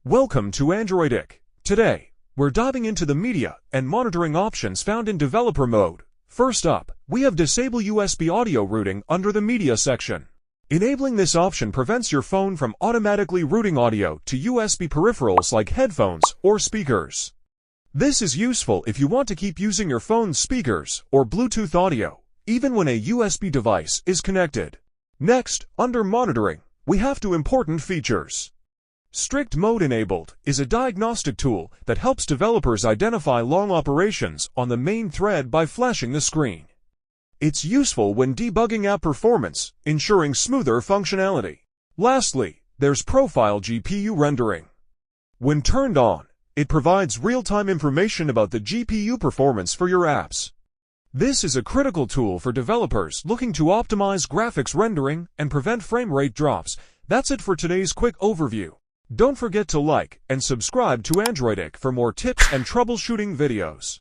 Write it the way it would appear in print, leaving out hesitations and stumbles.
Welcome to Androidic. Today, we're diving into the media and monitoring options found in developer mode. First up, we have Disable USB audio routing under the media section. Enabling this option prevents your phone from automatically routing audio to USB peripherals like headphones or speakers. This is useful if you want to keep using your phone's speakers or Bluetooth audio, even when a USB device is connected. Next, under monitoring, we have two important features. Strict Mode Enabled is a diagnostic tool that helps developers identify long operations on the main thread by flashing the screen. It's useful when debugging app performance, ensuring smoother functionality. Lastly, there's Profile GPU Rendering. When turned on, it provides real-time information about the GPU performance for your apps. This is a critical tool for developers looking to optimize graphics rendering and prevent frame rate drops. That's it for today's quick overview. Don't forget to like and subscribe to Androidic for more tips and troubleshooting videos.